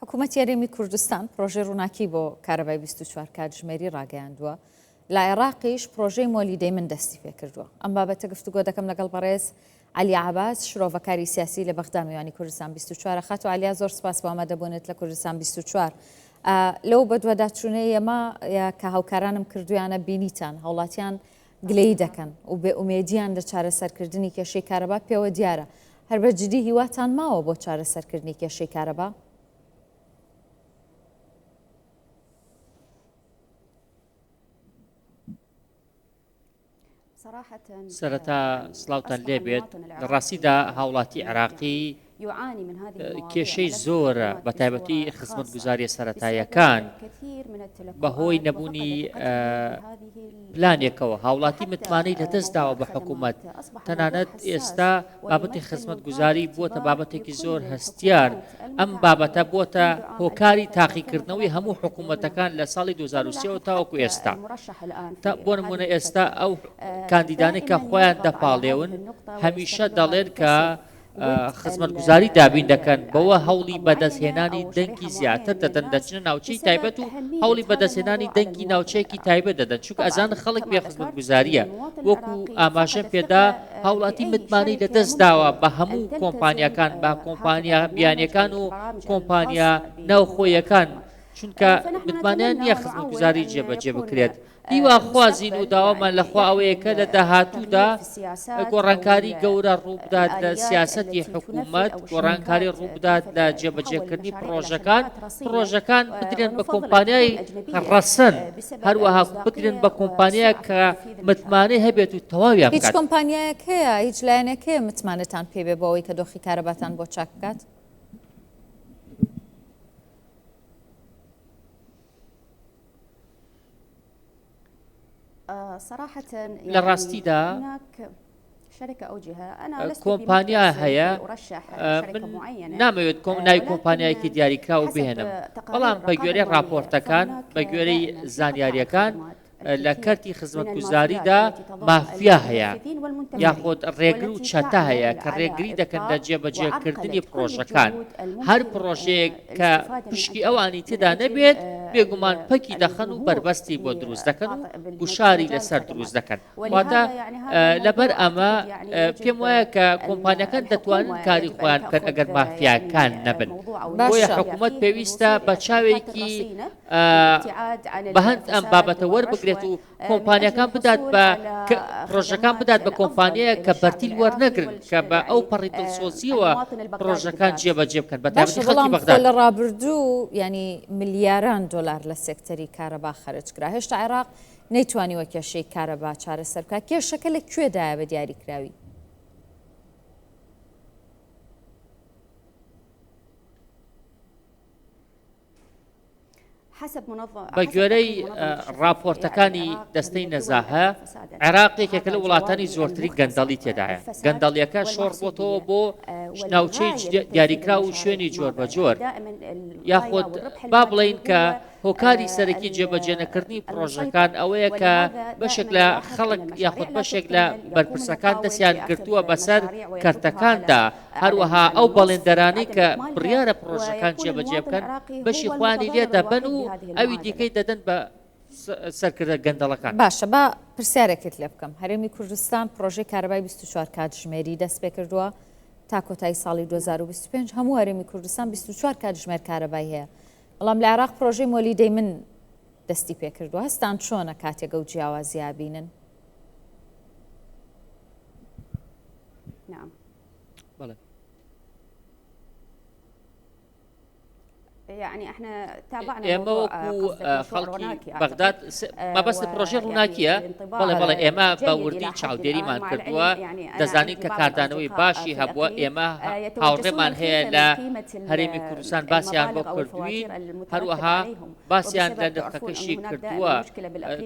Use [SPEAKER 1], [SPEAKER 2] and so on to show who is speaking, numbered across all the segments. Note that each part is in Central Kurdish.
[SPEAKER 1] حکوومەت یاریمی کوردستان پرۆژێ ڕووناکی بۆ کارەبای 24 کاتژمێری ڕاگەیاندووە لە عێراقیش پرۆژەی مۆلیدەی من دەستی پێ کردووە. ئەم بابەتە گفتوگۆ دەکەم لەگەڵ بەڕێز عەلی عەباس شرۆڤەکاری سیاسی لە بەغدا میوانی کوردستان 24 خات و عەلیا زۆر سپاس بۆ ئامادەبوونت لە کوردستان 24. لەو بە دووەداچوونەی ئێمە کە هاوکارانم کردویانە بینیتان هەوڵاتیان گلەی دەکەن و بێ ئومێدیان لە چارەسەرکردنی کێشەی کارەبا پێوە دیارە. هەر بە جدی هیواتان ماوە بۆ چارەسەرکردنی کێشەی کارەبا؟
[SPEAKER 2] سەرەتا سڵاوتان لێبێت لە ڕاستیدا هاوڵاتی عێراقی کێشەی زۆرە بە تایبەتی خزمەتگوزاریە سەرەتاییەکان بەهۆی نەبوونی پلانێکەوە هاوڵاتی متمانەی لەدەستداوە بە حکوومەت. تەنانەت ئێستا بابەتی خزمەتگوزاری بووەتە بابەتێکی زۆر هەستیار. ئەم بابەتە بووەتە هۆکاری تاقیکردنەوەی هەموو حکوومەتەکان لە ساڵی 2023 تاوەکو ئێستا. بۆ نمونە ئێستا ئەو کاندیدانی کە خۆیان دەپاڵێون هەمیشە دەڵێن کە خزمەتگوزاری دابین دەکەن بەوە هەوڵی بەدەستهێنانی دەنگی زیاتر دەدەن دەچنە ناوچەی تایبەت و هەوڵی بەدەستهێنانی دەنگی ناوچەیەکی تایبەت دەدەن چونکە ئەزان خەڵک بێ خزمەتگوزاریە وەکو ئاماژەم پێدا هاوڵاتی متمانەی لەدەست داوە بە هەموو کۆمپانیەکان بە کۆمپانیا بیانیەکان و کۆمپانیا ناوخۆیەکان چونکە متمانیان نییە خزمەتگوزاری جێبەجێ بکرێت. هیوا خوازین و داوامان لەخوا ئەوەیەکە لە داهاتوودا گۆڕانکاری گەورە ڕووبدات لە سیاسەتی حکوومەت گۆڕانکاری ڕووبدات لە جێبەجێکردنی پرۆژەکان بدرێن بە کۆمپانیای ڕەسەن هەروەها بکرێن بە کۆمپانیا کە متمانەی هەبێت و تەواویان بکات.
[SPEAKER 1] هیچ کۆمپانیایەک هەیە هیچ لایەنێک هەیە متمانەتان پێبێ بۆ ئەوەی کە دۆخی کارەباتان بۆ چاک بکات؟
[SPEAKER 2] لە ڕاستیدا کۆمپانیا هەیە نامەوێت ناوی کۆمپانیایەکی دیاریکرا و بهێنم بەڵام بە گوێرەی راپۆرتەکان بە گوێرەی زانیاریەکان لە کەرتی خزمەتگوزاریدا مافیا هەیە یاخۆت ڕێگر و چەتە هەیە کە ڕێگری دەکەن لە جێبەجێکردنی پرۆژەکان. هەر پرۆژەیەک کە پشکی ئەوانی تێدا نەبێت بێگومان پەکی دەخەن و بربەستی بۆ دروست دەکەن و گوشاری لەسەر دروست دەکەن. واتە لەبەر ئەمە پێم وایە کە کۆمپانیەکان دەتوانن کاری خۆیان بکەن ئەگەر مافیاکان نەبن. بۆیە حکوومەت پێویستە بە چاوێکی بەهەند ئەم بابەتە وەربگرێت و کۆمپانیەکان بدات بە پرۆژەکان بدات بە کۆمپانیایە کە بەرتیل وەرنەگرن کە بە ئەو پەڕی دڵسۆزیەوە پرۆژەکان جێبەجێ بکەن بە تایبەتی خەڵکی بەغدا.
[SPEAKER 1] لە ڕابردوو ینی ملیاران دۆلار لە سێکتەری کارەبا خەرج کرا. هێشتا عێراق نەیتوانیوە کێشەی کارەبا چارەسەر بکات. کێشەکە لە کوێدایە بە دیاریکراوی؟
[SPEAKER 2] بە گوێرەی راپۆرتەکانی دەستەی نەزاهە عێراق یەکێکە لە وڵاتانی زۆرتری گەندەڵی تێدایە. گەندەڵیەکە شۆڕ بۆتەوە بۆ ناوچەی دیاریکرا و شوێنی جۆر بە جۆر یاخۆت با بڵین کە هۆکاری سەرەکی جێبەجێنەکردنی پرۆژەکان ئەوەیە کە بەشێک لە خەڵک یاخود بەشێک لە بەرپرسەکان دەستیان گرتووە بەسەر کەرتەکاندا. هەروەها ئەو بەڵێندەرانی کە بڕیارە پرۆژەکان جێبەجێ بکەن بەشی خوانی لێ دەبەن و ئەوی دیکەی دەدەن بە سەرکردە گەندەڵەکان.
[SPEAKER 1] باشە با پرسیارێکت لێ بکەم. هەرێمی کوردستان پرۆژەی کارەبای 24 کاتژمێری دەست پێ کردووە تا کۆتایی ساڵی 2025 هەموو هەرێمی کوردستان 24 کاتژمێر کارەبای هەیە. بەڵام لە عێراق پرۆژەی مۆلیدەی من دەستی پێ کردووە. هەستان چۆنە کاتێک ئەو جیاوازیە بینن؟
[SPEAKER 2] ئێمە وەکو خەڵکی بەغداد مەبەست پرۆژەی ڕووناکیە بەڵێ ئێمە بە وردی چاودێریمان کردووە دەزانین کە کاردانەوەی باشی هەبووە. ئێمە هاوڕێمان هەیە لە هەرێمی کوردستان باسییان بۆ کردوین هەروەها باسییان لە نرخەکەشی کردووە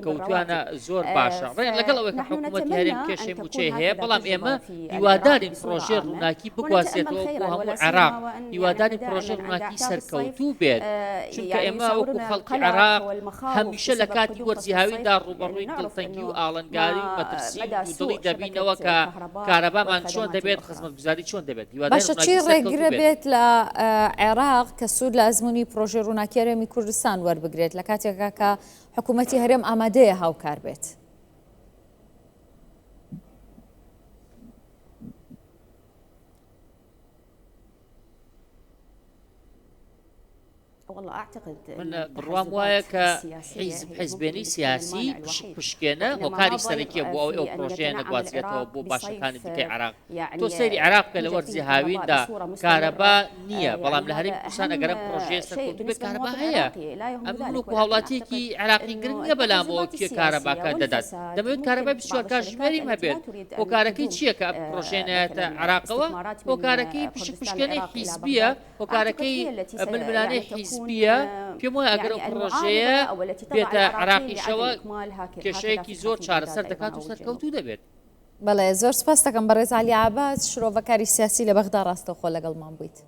[SPEAKER 2] کەوتوانە زۆر باشە ڕێن لەگەڵ ئەوەی کە حکوومەتی هەرێم کێشەی موچەی هەیە بەڵام ئێمە هیوادارین پرۆژەی ڕووناکی بگوازێتەوە بۆ هەموو عێراق. هیواداری پرۆژەی ڕووناکی سەرکەوتوو کەوتوو بێت چونکە ئێمە وەکو خەڵکی عێراق هەمیشە لە کاتی وەرزی هاویندا ڕوبەڕووی دڵتەنگی و ئاڵنگاری و مەترسی و دڵی دەبینەوە کە کارەبامان چۆن دەبێت خزمەتگوزاری چۆن دەبێت
[SPEAKER 1] باشە چی ڕێگرە بێت لە عێراق کە سوود لە ئەزمموی پرۆژێ ڕووناکی هەرێمی کوردستان وەربگرێت لە کاتێکا کە حکوومەتی هەرێم ئامادەیە هاوکار بێت؟
[SPEAKER 2] من بڕوام وایە کە حیزبێنی سیاسی پشکێنە هۆکاری سەرەکیە بۆ ئەو پرۆژەیە نەگوازرێتەوە بۆ باشەکانی دیکەی عێراق. تۆ سەیری عێراق کە لە وەرزی هاویندا کارەبا نییە، بەڵام لە هەرێمی کوردستان ئەگەرم پرۆژەیە سەرکەوتوو بێت کارەبا هەیە. ئەم وەکو هاوڵاتیەکی عێراقی گرنگ نییە بەلامەوە کێ کارەباکە دەدات. دەمەوێت کارەبای 24 کاتژمێری هەبێت. هۆکارەکەی چییە کە پرۆژێنایەتە عێراقەوە؟ هۆکارەکەی پشکێنەی حیزبیە، هۆکارەکەی ململانەی حیزبیە. پێم وایە ئەگەر ئەو پرۆژەیە بێتە عێراقیشەوە کێشەیەکی زۆر چارەسەر دەکات و سەرکەوتوو دەبێت.
[SPEAKER 1] بەڵێ زۆر سپاس دەکەم بەڕێز عەلی عەباس، شرۆڤەکاری سیاسی لە بەغدا ڕاستەوخۆ لەگەڵمان بوویت.